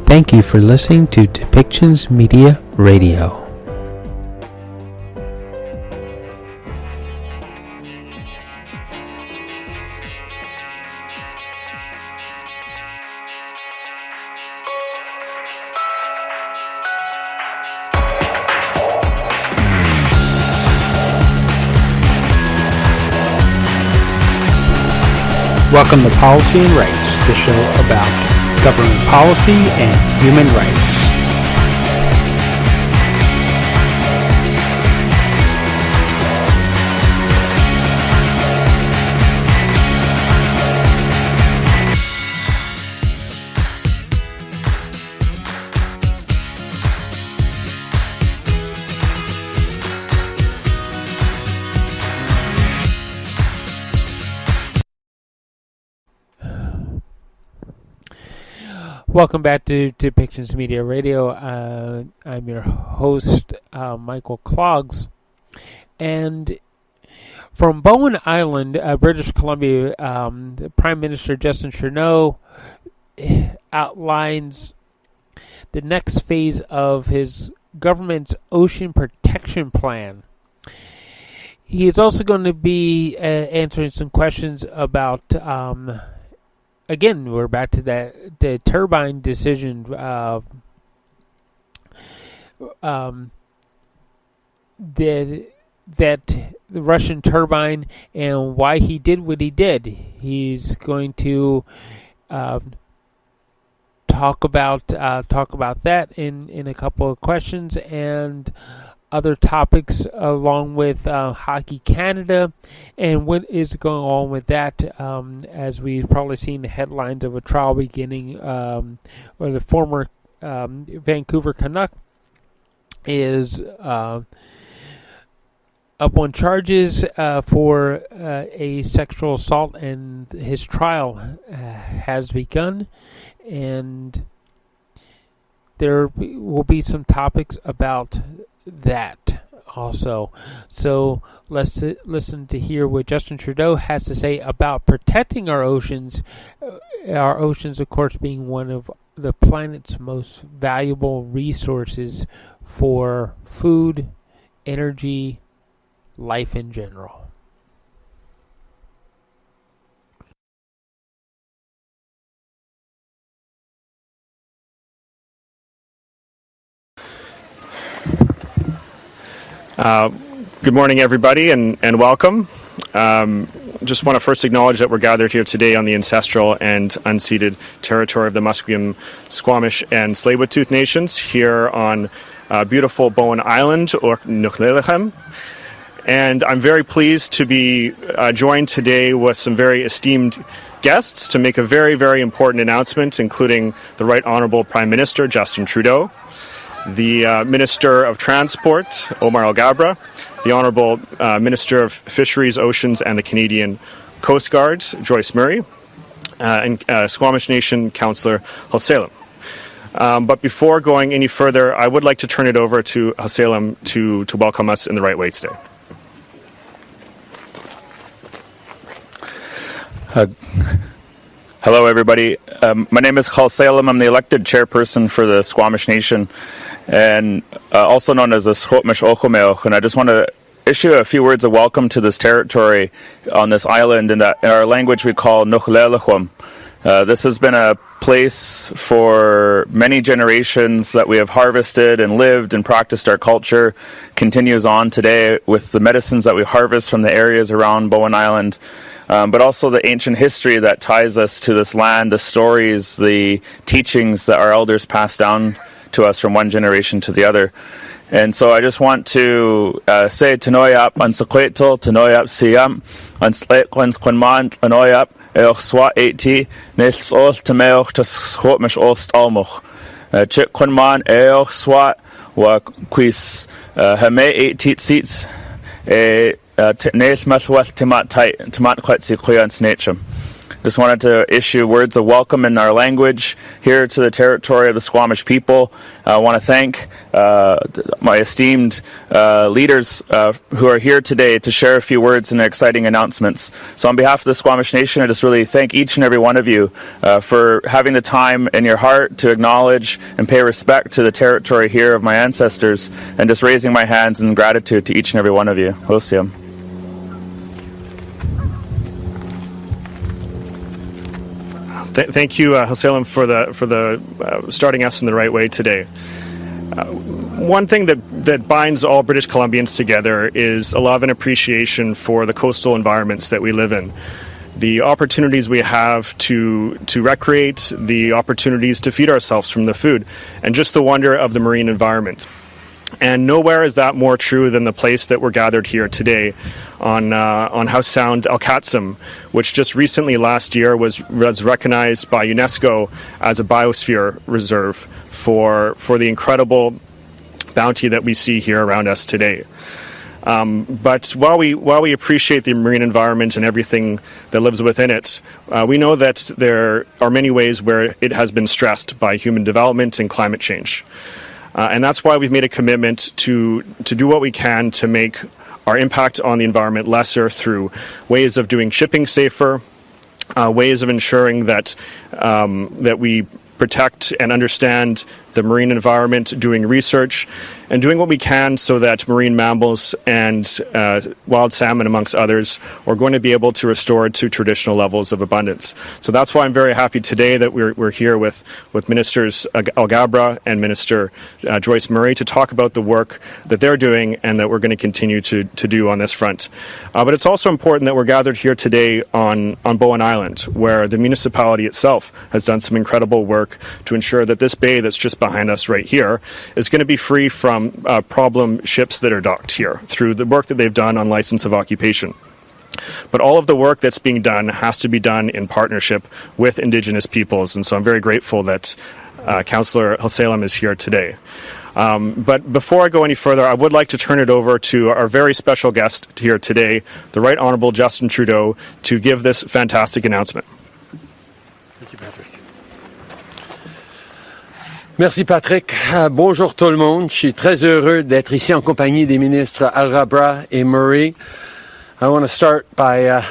Thank you for listening to Depictions Media Radio. Welcome to Policy and Rights, the show about government policy and human rights. Welcome back to Depictions Media Radio. I'm your host, Michael Clogs. And from Bowen Island, British Columbia, Prime Minister Justin Trudeau outlines the next phase of his government's ocean protection plan. He is also going to be answering some questions about again, we're back to the turbine decision that the Russian turbine and why he did what he did. He's going to talk about that in a couple of questions and other topics, along with Hockey Canada and what is going on with that, as we've probably seen the headlines of a trial beginning, where the former Vancouver Canuck is up on charges for a sexual assault, and his trial has begun, and there will be some topics about that also. So let's listen to hear what Justin Trudeau has to say about protecting our oceans. Our oceans, of course, being one of the planet's most valuable resources for food, energy, life in general. Good morning, everybody, and welcome. Just want to first acknowledge that we're gathered here today on the ancestral and unceded territory of the Musqueam, Squamish, and Tsleil-Waututh Nations here on beautiful Bowen Island, or Livelihoods. And I'm very pleased to be joined today with some very esteemed guests to make a very, very important announcement, including the Right Honourable Prime Minister, Justin Trudeau, the Minister of Transport, Omar Alghabra, the Honourable Minister of Fisheries, Oceans and the Canadian Coast Guard, Joyce Murray, and Squamish Nation Councillor Halselam. But before going any further, I would like to turn it over to Halselam to welcome us in the right way today. Hello, everybody. My name is Halselam. I'm the elected chairperson for the Squamish Nation, and also known as the Squamish Ochomeoch. And I just want to issue a few words of welcome to this territory on this island in our language we call Livelihoods. This has been a place for many generations that we have harvested and lived and practiced our culture. Continues on today with the medicines that we harvest from the areas around Bowen Island. But also the ancient history that tais us to this land, the stories, the teachings that our elders passed down to us from one generation to the other. And so I just want to say Tanoyap Ansequetal, Tanoyap Siam, Anslekons Quanman, Tanoyap, Eoch Swat 80, Nils Ol Tameoch to Squamish Ost Almoch. Chik Quanman, Eoch Swat, Wa Quis Hame 80 seats, Nail Mathweth Timat Tight, Timat Quetsi Quean Snatchum. Just wanted to issue words of welcome in our language here to the territory of the Squamish people. I want to thank my esteemed leaders who are here today to share a few words and exciting announcements. So on behalf of the Squamish Nation, I just really thank each and every one of you for having the time in your heart to acknowledge and pay respect to the territory here of my ancestors, and just raising my hands in gratitude to each and every one of you. Hosiam. Thank you, Haselim, for the starting us in the right way today. One thing that binds all British Columbians together is a love and appreciation for the coastal environments that we live in. The opportunities we have to recreate, the opportunities to feed ourselves from the food, and just the wonder of the marine environment. And nowhere is that more true than the place that we're gathered here today on House Sound Al-Qatsam, which just recently last year was recognized by UNESCO as a biosphere reserve for the incredible bounty that we see here around us today. But while we appreciate the marine environment and everything that lives within it, we know that there are many ways where it has been stressed by human development and climate change. And that's why we've made a commitment to do what we can to make our impact on the environment lesser through ways of doing shipping safer, ways of ensuring that we protect and understand the marine environment, doing research, and doing what we can so that marine mammals and wild salmon, amongst others, are going to be able to restore to traditional levels of abundance. So that's why I'm very happy today that we're here with Ministers Algabra and Minister Joyce Murray to talk about the work that they're doing and that we're going to continue to do on this front. But it's also important that we're gathered here today on Bowen Island, where the municipality itself has done some incredible work to ensure that this bay that's just behind us right here is going to be free from problem ships that are docked here through the work that they've done on license of occupation. But all of the work that's being done has to be done in partnership with Indigenous peoples, and so I'm very grateful that Councillor Haselim is here today. But before I go any further, I would like to turn it over to our very special guest here today, the Right Honourable Justin Trudeau, to give this fantastic announcement. Thank you, Patrick. Merci Patrick. Bonjour tout le monde. Je suis très heureux d'être ici en compagnie des ministres Algabra et Murray. I want to start by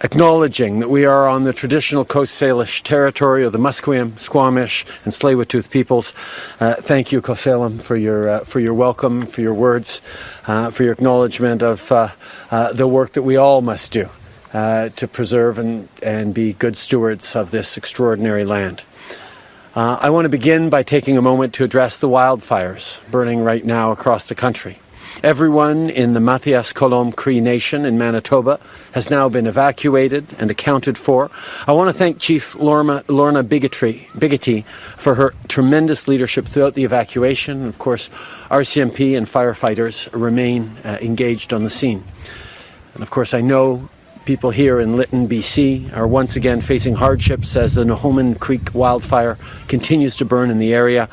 acknowledging that we are on the traditional Coast Salish territory of the Musqueam, Squamish, and Tsleil-Waututh peoples. Thank you, Koselim, for your welcome, for your words, for your acknowledgement of the work that we all must do to preserve and be good stewards of this extraordinary land. I want to begin by taking a moment to address the wildfires burning right now across the country. Everyone in the Mathias Colomb Cree Nation in Manitoba has now been evacuated and accounted for. I want to thank Chief Lorna Bigety for her tremendous leadership throughout the evacuation. Of course, RCMP and firefighters remain engaged on the scene. And of course, I know people here in Lytton, BC, are once again facing hardships as the Nohomin Creek wildfire continues to burn in the area.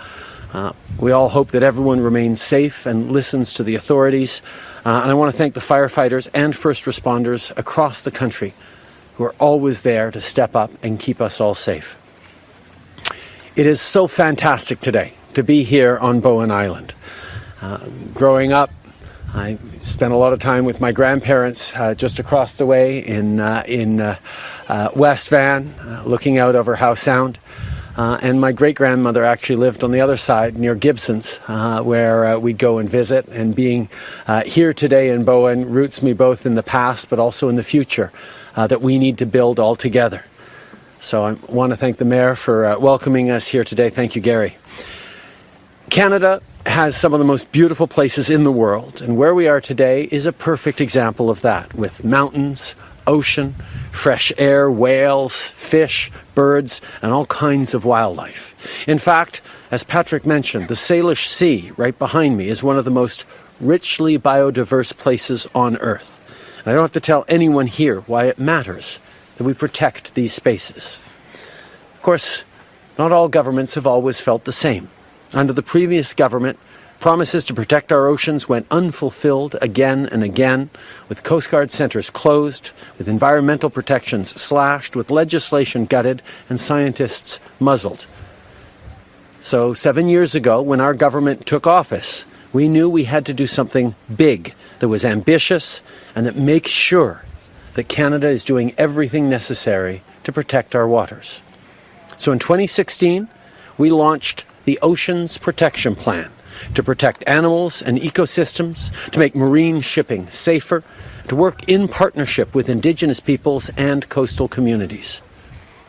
We all hope that everyone remains safe and listens to the authorities. And I want to thank the firefighters and first responders across the country who are always there to step up and keep us all safe. It is so fantastic today to be here on Bowen Island. Growing up, I spent a lot of time with my grandparents just across the way in West Van, looking out over Howe Sound. And my great-grandmother actually lived on the other side near Gibson's, where we'd go and visit. And being here today in Bowen roots me both in the past but also in the future that we need to build all together. So I want to thank the Mayor for welcoming us here today. Thank you, Gary. Canada has some of the most beautiful places in the world, and where we are today is a perfect example of that, with mountains, ocean, fresh air, whales, fish, birds, and all kinds of wildlife. In fact, as Patrick mentioned, the Salish Sea, right behind me, is one of the most richly biodiverse places on Earth. And I don't have to tell anyone here why it matters that we protect these spaces. Of course, not all governments have always felt the same. Under the previous government, Promises to protect our oceans went unfulfilled again and again, with Coast Guard centres closed, with environmental protections slashed, with legislation gutted, and scientists muzzled. So 7 years ago, when our government took office, we knew we had to do something big that was ambitious and that makes sure that Canada is doing everything necessary to protect our waters. So in 2016, we launched the Oceans Protection Plan to protect animals and ecosystems, to make marine shipping safer, to work in partnership with Indigenous peoples and coastal communities.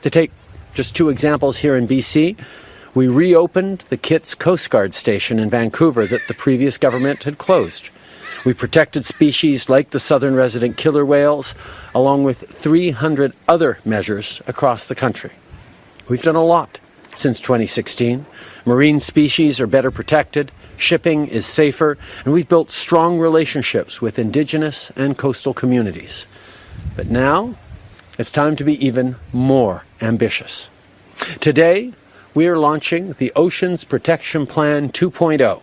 To take just two examples here in BC, we reopened the Kitts Coast Guard Station in Vancouver that the previous government had closed. We protected species like the southern resident killer whales, along with 300 other measures across the country. We've done a lot since 2016. Marine species are better protected, shipping is safer, and we've built strong relationships with Indigenous and coastal communities. But now, it's time to be even more ambitious. Today, we are launching the Oceans Protection Plan 2.0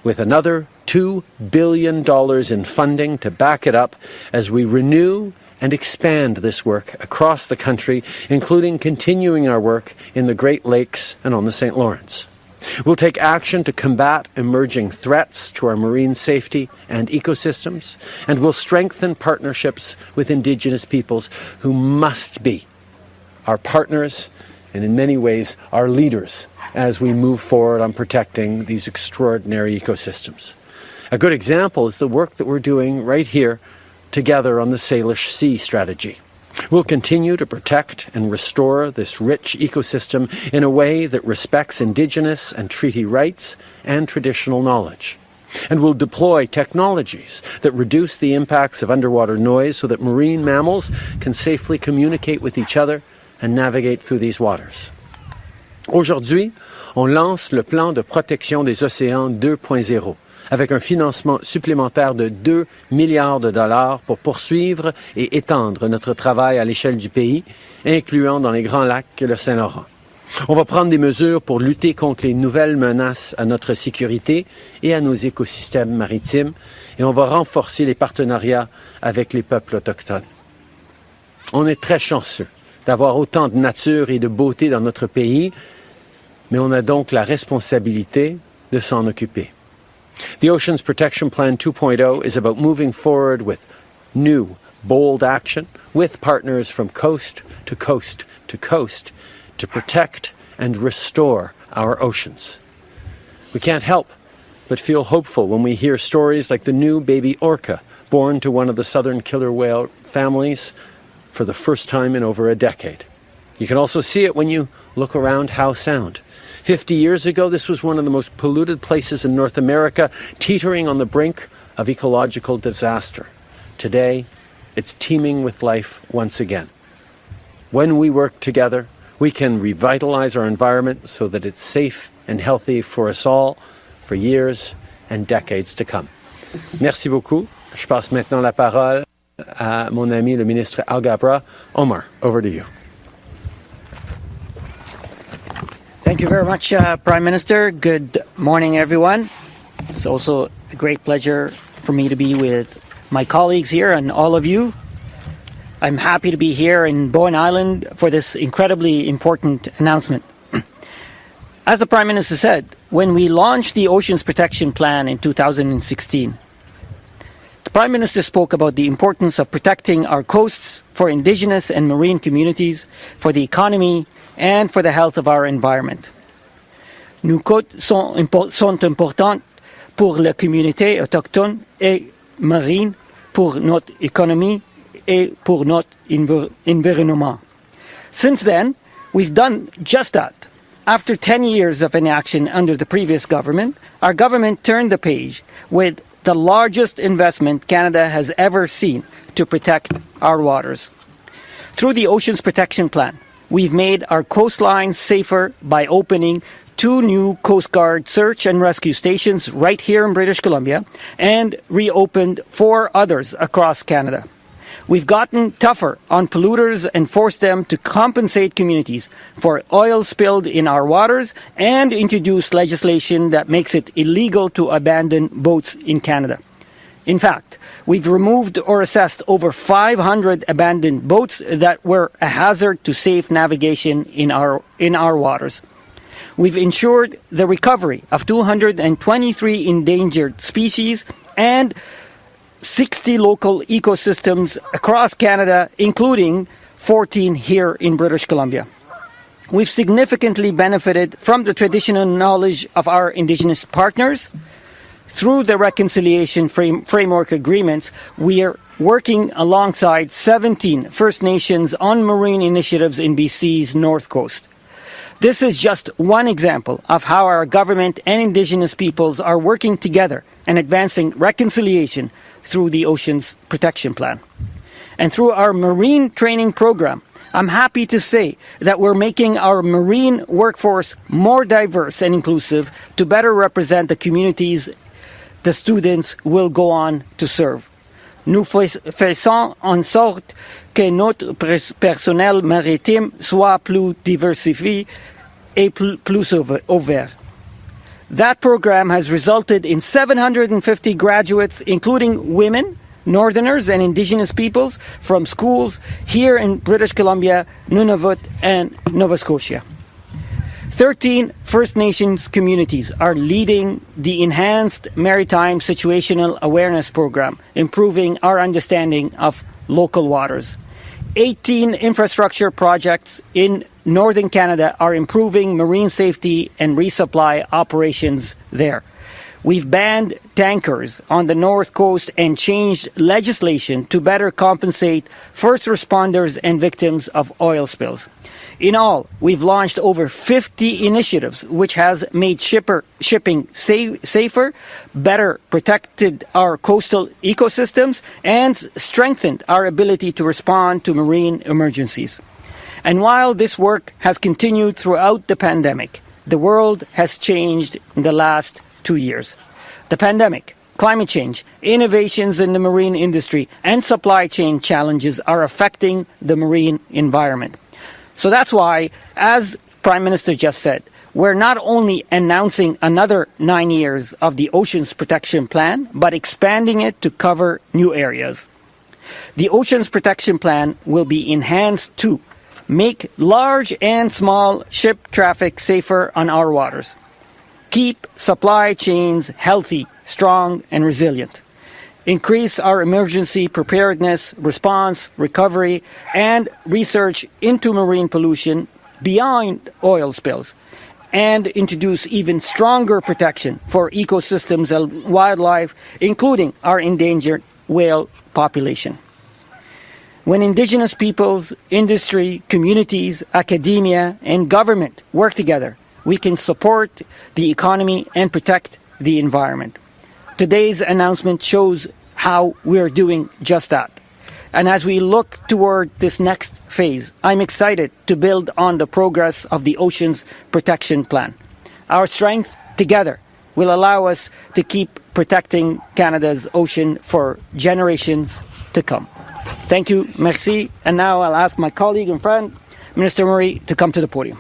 with another $2 billion in funding to back it up as we renew and expand this work across the country, including continuing our work in the Great Lakes and on the St. Lawrence. We'll take action to combat emerging threats to our marine safety and ecosystems, and we'll strengthen partnerships with Indigenous peoples who must be our partners and in many ways our leaders as we move forward on protecting these extraordinary ecosystems. A good example is the work that we're doing right here together on the Salish Sea strategy. We'll continue to protect and restore this rich ecosystem in a way that respects Indigenous and treaty rights and traditional knowledge. And we'll deploy technologies that reduce the impacts of underwater noise so that marine mammals can safely communicate with each other and navigate through these waters. Aujourd'hui, on lance le plan de protection des océans 2.0. avec un financement supplémentaire de 2 milliards de dollars pour poursuivre et étendre notre travail à l'échelle du pays, incluant dans les Grands Lacs et le Saint-Laurent. On va prendre des mesures pour lutter contre les nouvelles menaces à notre sécurité et à nos écosystèmes maritimes, et on va renforcer les partenariats avec les peuples autochtones. On est très chanceux d'avoir autant de nature et de beauté dans notre pays, mais on a donc la responsabilité de s'en occuper. The Oceans Protection Plan 2.0 is about moving forward with new, bold action with partners from coast to coast to coast to protect and restore our oceans. We can't help but feel hopeful when we hear stories like the new baby orca born to one of the southern killer whale families for the first time in over a decade. You can also see it when you look around Howe Sound. 50 years ago, this was one of the most polluted places in North America, teetering on the brink of ecological disaster. Today, it's teeming with life once again. When we work together, we can revitalize our environment so that it's safe and healthy for us all for years and decades to come. Merci beaucoup. Je passe maintenant la parole à mon ami le ministre Alghabra. Omar, over to you. Thank you very much, Prime Minister. Good morning, everyone. It's also a great pleasure for me to be with my colleagues here and all of you. I'm happy to be here in Bowen Island for this incredibly important announcement. As the Prime Minister said, when we launched the Oceans Protection Plan in 2016, the Prime Minister spoke about the importance of protecting our coasts for Indigenous and marine communities, for the economy, and for the health of our environment. Nos côtes sont importantes pour la communauté autochtone et marine, pour notre économie et pour notre environnement. Since then, we've done just that. After 10 years of inaction under the previous government, our government turned the page with the largest investment Canada has ever seen to protect our waters. Through the Oceans Protection Plan, we've made our coastlines safer by opening 2 new Coast Guard search and rescue stations right here in British Columbia and reopened 4 others across Canada. We've gotten tougher on polluters and forced them to compensate communities for oil spilled in our waters and introduced legislation that makes it illegal to abandon boats in Canada. In fact, we've removed or assessed over 500 abandoned boats that were a hazard to safe navigation in our waters. We've ensured the recovery of 223 endangered species and 60 local ecosystems across Canada, including 14 here in British Columbia. We've significantly benefited from the traditional knowledge of our Indigenous partners. Through the reconciliation framework agreements, we are working alongside 17 First Nations on marine initiatives in BC's North Coast. This is just one example of how our government and Indigenous peoples are working together and advancing reconciliation through the Oceans Protection Plan. And through our marine training program, I'm happy to say that we're making our marine workforce more diverse and inclusive to better represent the communities the students will go on to serve. Nous faisons en sorte que notre personnel maritime soit plus diversifié et plus ouvert. That program has resulted in 750 graduates, including women, Northerners, and Indigenous peoples from schools here in British Columbia, Nunavut, and Nova Scotia. 13 First Nations communities are leading the Enhanced Maritime Situational Awareness Program, improving our understanding of local waters. 18 infrastructure projects in Northern Canada are improving marine safety and resupply operations there. We've banned tankers on the North Coast and changed legislation to better compensate first responders and victims of oil spills. In all, we've launched over 50 initiatives, which has made shipping safer, better protected our coastal ecosystems, and strengthened our ability to respond to marine emergencies. And while this work has continued throughout the pandemic, the world has changed in the last 2 years. The pandemic, climate change, innovations in the marine industry, and supply chain challenges are affecting the marine environment. So that's why, as Prime Minister just said, we're not only announcing another 9 years of the Oceans Protection Plan, but expanding it to cover new areas. The Oceans Protection Plan will be enhanced to make large and small ship traffic safer on our waters, keep supply chains healthy, strong, and resilient, increase our emergency preparedness, response, recovery, and research into marine pollution beyond oil spills, and introduce even stronger protection for ecosystems and wildlife, including our endangered whale population. When Indigenous peoples, industry, communities, academia, and government work together, we can support the economy and protect the environment. Today's announcement shows how we're doing just that. And as we look toward this next phase, I'm excited to build on the progress of the Oceans Protection Plan. Our strength together will allow us to keep protecting Canada's ocean for generations to come. Thank you, merci. And now I'll ask my colleague and friend, Minister Murray, to come to the podium.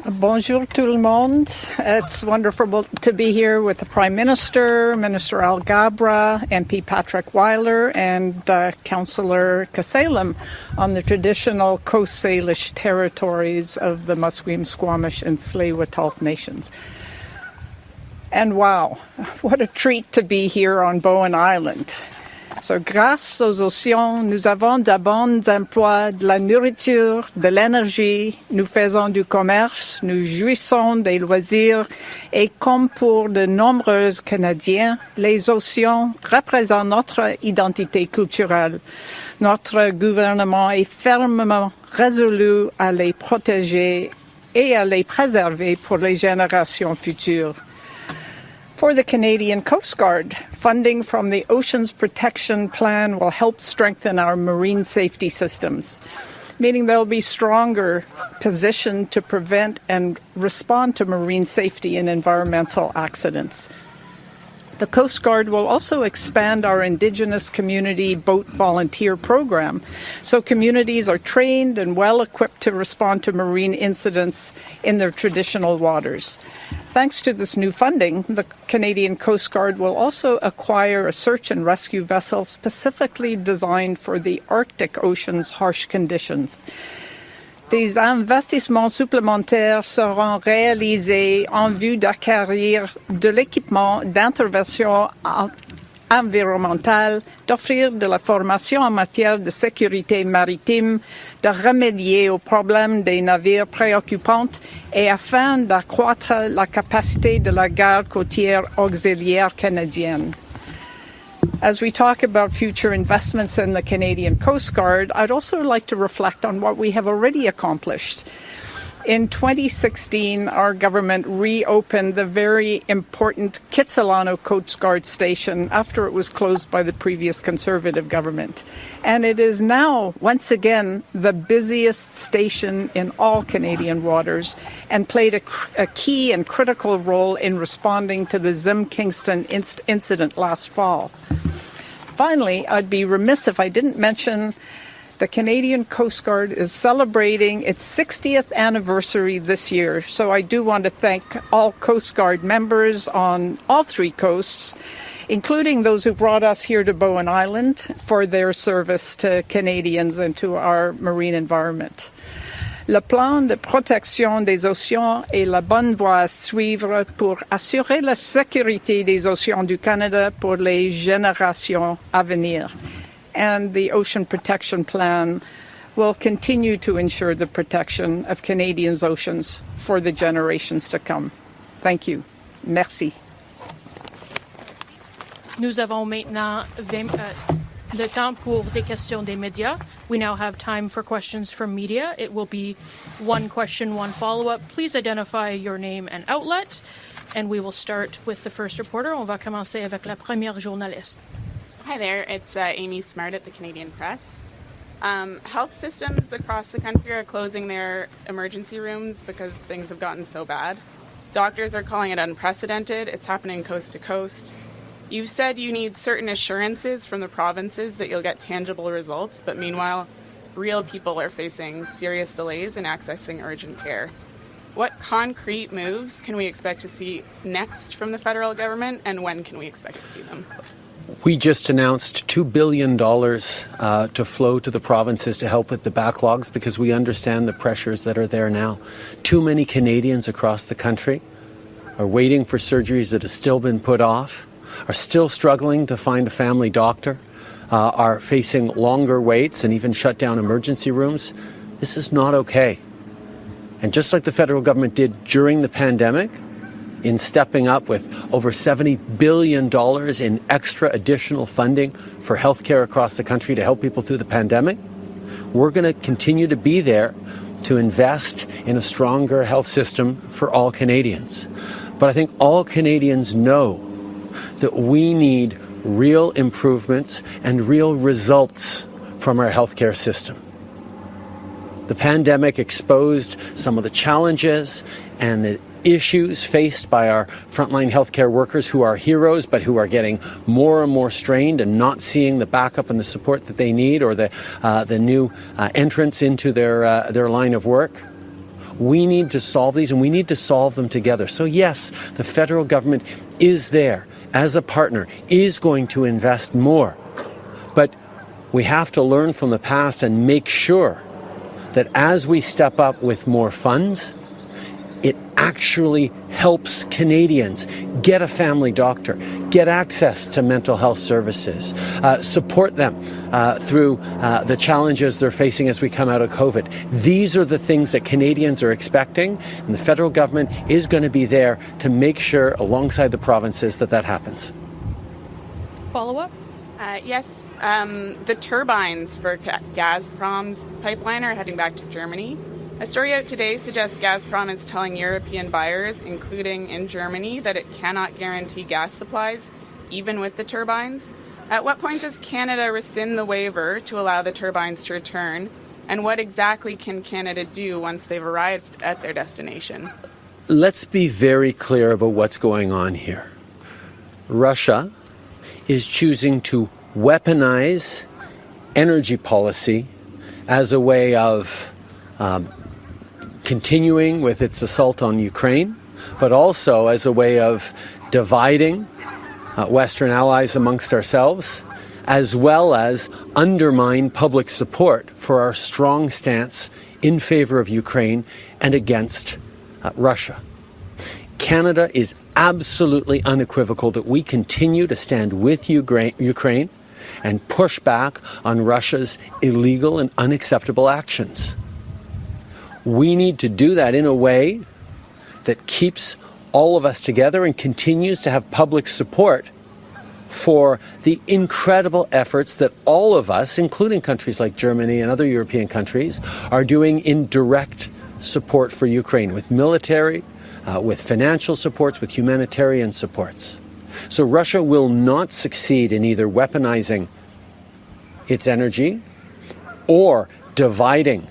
Bonjour tout le monde. It's wonderful to be here with the Prime Minister, Minister Al Gabra, MP Patrick Weiler, and Councillor Kasalem on the traditional Coast Salish territories of the Musqueam, Squamish, and Tsleil-Waututh nations. And wow, what a treat to be here on Bowen Island. So, grâce aux océans, nous avons d'abondants emplois, de la nourriture, de l'énergie, nous faisons du commerce, nous jouissons des loisirs et comme pour de nombreux Canadiens, les océans représentent notre identité culturelle. Notre gouvernement est fermement résolu à les protéger et à les préserver pour les générations futures. For the Canadian Coast Guard, funding from the Oceans Protection Plan will help strengthen our marine safety systems, meaning they'll be stronger positioned to prevent and respond to marine safety and environmental accidents. The Coast Guard will also expand our Indigenous community boat volunteer program, so communities are trained and well equipped to respond to marine incidents in their traditional waters. Thanks to this new funding, the Canadian Coast Guard will also acquire a search and rescue vessel specifically designed for the Arctic Ocean's harsh conditions. Des investissements supplémentaires seront réalisés en vue d'acquérir de l'équipement d'intervention environnementale, d'offrir de la formation en matière de sécurité maritime, de remédier aux problèmes des navires préoccupants et afin d'accroître la capacité de la garde côtière auxiliaire canadienne. As we talk about future investments in the Canadian Coast Guard, I'd also like to reflect on what we have already accomplished. In 2016, our government reopened the very important Kitsilano Coast Guard Station after it was closed by the previous Conservative government. And it is now, once again, the busiest station in all Canadian waters and played a key and critical role in responding to the Zim Kingston incident last fall. Finally, I'd be remiss if I didn't mention the Canadian Coast Guard is celebrating its 60th anniversary this year. So I do want to thank all Coast Guard members on all three coasts, including those who brought us here to Bowen Island, for their service to Canadians and to our marine environment. Le plan de protection des océans est la bonne voie à suivre pour assurer la sécurité des océans du Canada pour les générations à venir. And the Ocean Protection Plan will continue to ensure the protection of Canadians' oceans for the generations to come. Thank you. Merci. Nous avons maintenant le temps pour des questions des médias. We now have time for questions from media. It will be one question, one follow-up. Please identify your name and outlet. And we will start with the first reporter. On va commencer avec la première journaliste. Hi there, it's Amy Smart at the Canadian Press. Health systems across the country are closing their emergency rooms because things have gotten so bad. Doctors are calling it unprecedented. It's happening coast to coast. You've said you need certain assurances from the provinces that you'll get tangible results, but meanwhile, real people are facing serious delays in accessing urgent care. What concrete moves can we expect to see next from the federal government, and when can we expect to see them? We just announced $2 billion to flow to the provinces to help with the backlogs because we understand the pressures that are there now. Too many Canadians across the country are waiting for surgeries that have still been put off, are still struggling to find a family doctor, are facing longer waits and even shut down emergency rooms. This is not okay. And just like the federal government did during the pandemic, in stepping up with over $70 billion in extra additional funding for healthcare across the country to help people through the pandemic, we're going to continue to be there to invest in a stronger health system for all Canadians. But I think all Canadians know that we need real improvements and real results from our healthcare system. The pandemic exposed some of the challenges and the issues faced by our frontline healthcare workers who are heroes but who are getting more and more strained and not seeing the backup and the support that they need, or the new entrance into their line of work. We need to solve these, and we need to solve them together. So yes, the federal government is there as a partner, is going to invest more. But we have to learn from the past and make sure that as we step up with more funds, it actually helps Canadians get a family doctor, get access to mental health services, support them through the challenges they're facing as we come out of COVID. These are the things that Canadians are expecting, and the federal government is going to be there to make sure, alongside the provinces, that that happens. Follow-up? Yes. The turbines for Gazprom's pipeline are heading back to Germany. A story out today suggests Gazprom is telling European buyers, including in Germany, that it cannot guarantee gas supplies, even with the turbines. At what point does Canada rescind the waiver to allow the turbines to return? And what exactly can Canada do once they've arrived at their destination? Let's be very clear about what's going on here. Russia is choosing to weaponize energy policy as a way of continuing with its assault on Ukraine, but also as a way of dividing Western allies amongst ourselves, as well as undermine public support for our strong stance in favor of Ukraine and against Russia. Canada is absolutely unequivocal that we continue to stand with Ukraine and push back on Russia's illegal and unacceptable actions. We need to do that in a way that keeps all of us together and continues to have public support for the incredible efforts that all of us, including countries like Germany and other European countries, are doing in direct support for Ukraine, with military, with financial supports, with humanitarian supports. So Russia will not succeed in either weaponizing its energy or dividing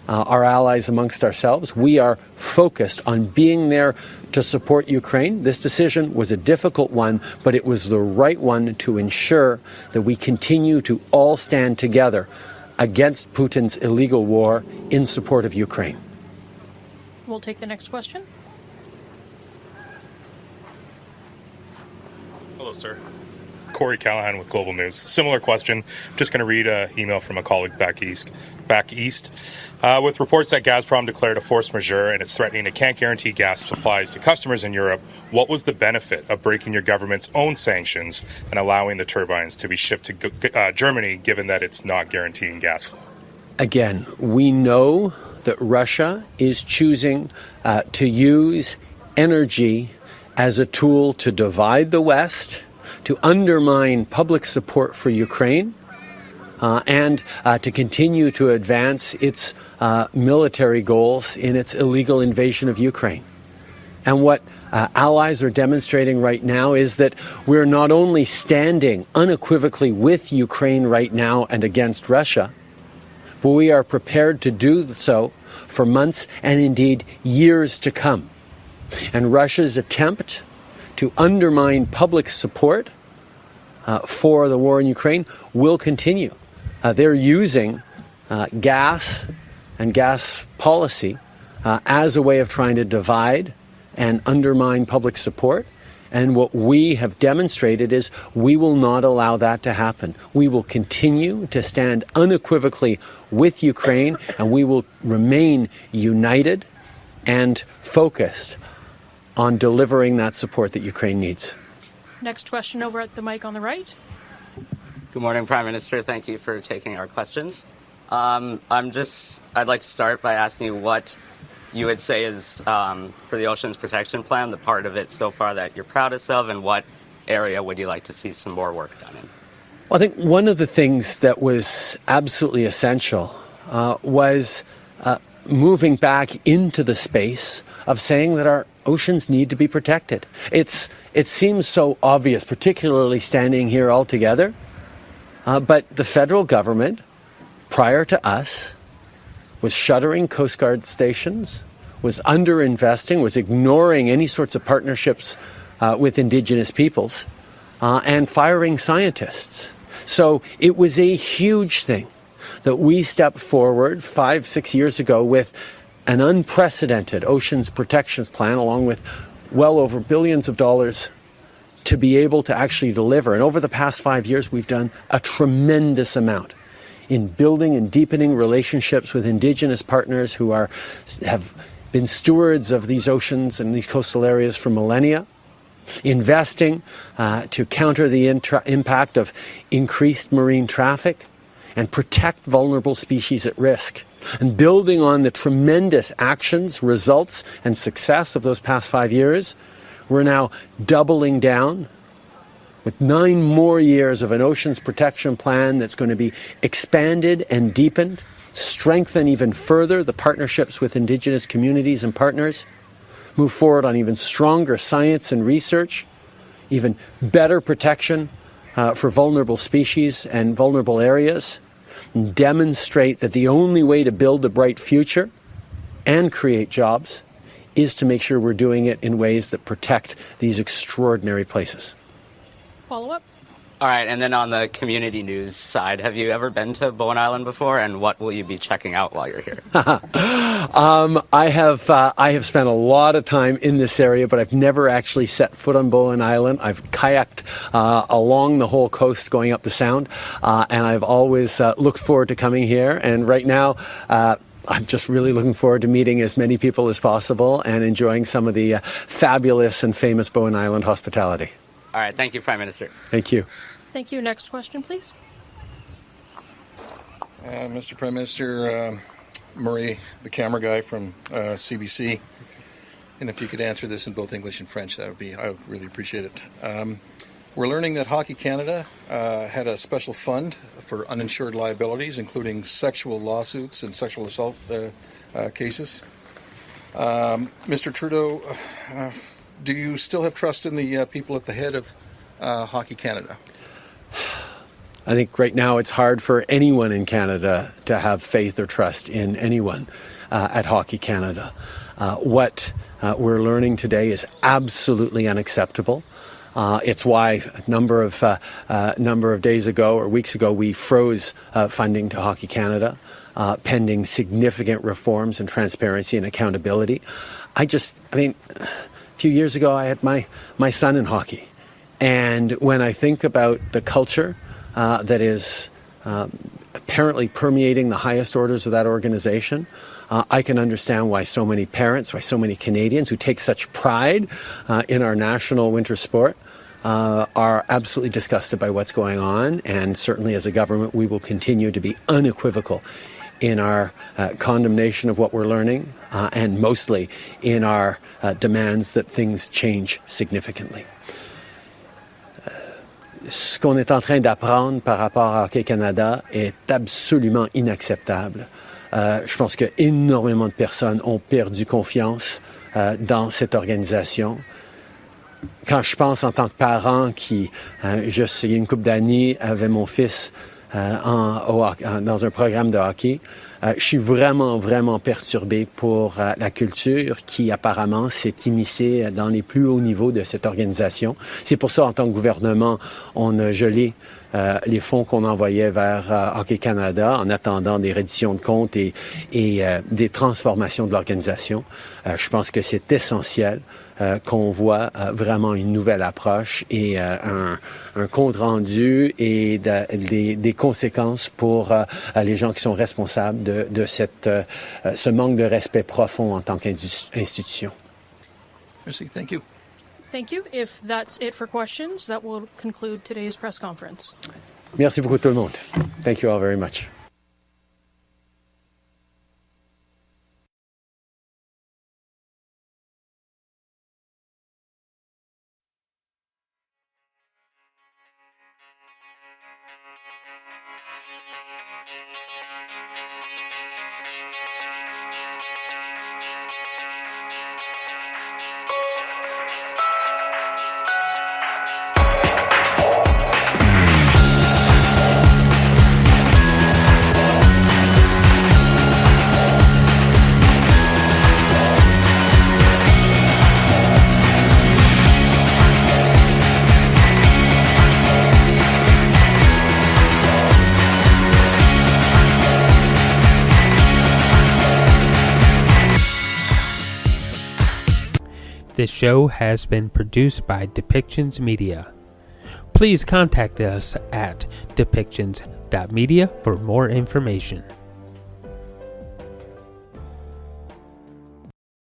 our allies amongst ourselves. We are focused on being there to support Ukraine. This decision was a difficult one, but it was the right one to ensure that we continue to all stand together against Putin's illegal war in support of Ukraine. We'll take the next question. Hello, sir. Corey Callahan with Global News. Similar question. Just going to read an email from a colleague back east. With reports that Gazprom declared a force majeure and it's threatening it can't guarantee gas supplies to customers in Europe, what was the benefit of breaking your government's own sanctions and allowing the turbines to be shipped to Germany, given that it's not guaranteeing gas flow? Again, we know that Russia is choosing to use energy as a tool to divide the West, to undermine public support for Ukraine, and to continue to advance its military goals in its illegal invasion of Ukraine. And what allies are demonstrating right now is that we're not only standing unequivocally with Ukraine right now and against Russia, but we are prepared to do so for months and indeed years to come. And Russia's attempt to undermine public support for the war in Ukraine will continue. They're using gas and gas policy as a way of trying to divide and undermine public support. And what we have demonstrated is we will not allow that to happen. We will continue to stand unequivocally with Ukraine, and we will remain united and focused on delivering that support that Ukraine needs. Next question over at the mic on the right. Good morning, Prime Minister. Thank you for taking our questions. I'd like to start by asking you what you would say is, for the Oceans Protection Plan, the part of it so far that you're proudest of, and what area would you like to see some more work done in? Well, I think one of the things that was absolutely essential was moving back into the space of saying that our oceans need to be protected. It seems so obvious, particularly standing here all together, but the federal government, prior to us, was shuttering Coast Guard stations, was underinvesting, was ignoring any sorts of partnerships with Indigenous peoples, and firing scientists. So it was a huge thing that we stepped forward 5-6 years ago with an unprecedented oceans protections plan, along with well over billions of dollars, to be able to actually deliver. And over the past 5 years, we've done a tremendous amount in building and deepening relationships with Indigenous partners who have been stewards of these oceans and these coastal areas for millennia, investing to counter the impact of increased marine traffic and protect vulnerable species at risk, and building on the tremendous actions, results, and success of those past 5 years. We're now doubling down with 9 more years of an oceans protection plan that's going to be expanded and deepened, strengthen even further the partnerships with Indigenous communities and partners, move forward on even stronger science and research, even better protection for vulnerable species and vulnerable areas, and demonstrate that the only way to build a bright future and create jobs is to make sure we're doing it in ways that protect these extraordinary places. follow-up. All right, and then on the community news side, have you ever been to Bowen Island before, and what will you be checking out while you're here? I have spent a lot of time in this area, but I've never actually set foot on Bowen Island. I've kayaked along the whole coast going up the Sound, and I've always looked forward to coming here. And right now, I'm just really looking forward to meeting as many people as possible and enjoying some of the fabulous and famous Bowen Island hospitality. All right, thank you, Prime Minister. Thank you. Thank you. Next question, please. Mr. Prime Minister, Murray, the camera guy from CBC, and if you could answer this in both English and French, I would really appreciate it. We're learning that Hockey Canada had a special fund for uninsured liabilities, including sexual lawsuits and sexual assault cases. Mr. Trudeau, do you still have trust in the people at the head of Hockey Canada? I think right now it's hard for anyone in Canada to have faith or trust in anyone at Hockey Canada. What we're learning today is absolutely unacceptable. It's why a number of days ago or weeks ago we froze funding to Hockey Canada, pending significant reforms and transparency and accountability. A few years ago I had my son in hockey. And when I think about the culture that is apparently permeating the highest orders of that organization, I can understand why so many parents, why so many Canadians who take such pride in our national winter sport are absolutely disgusted by what's going on. And certainly as a government, we will continue to be unequivocal in our condemnation of what we're learning and mostly in our demands that things change significantly. Ce qu'on est en train d'apprendre par rapport à Hockey Canada est absolument inacceptable. Je pense qu'énormément de personnes ont perdu confiance dans cette organisation. Quand je pense en tant que parent qui, il y a une couple d'années, avait mon fils dans un programme de hockey, je suis vraiment perturbé pour la culture qui apparemment s'est immiscée dans les plus hauts niveaux de cette organisation. C'est pour ça, en tant que gouvernement, on a gelé les fonds qu'on envoyait vers Hockey Canada en attendant des redditions de comptes et des transformations de l'organisation. Je pense que c'est essentiel qu'on voit vraiment une nouvelle approche et un compte rendu et des conséquences pour les gens qui sont responsables de ce manque de respect profond en tant qu'institution. Merci, thank you. Thank you. If that's it for questions, that will conclude today's press conference. Merci beaucoup tout le monde. Thank you all very much. This show has been produced by Depictions Media. Please contact us at depictions.media for more information.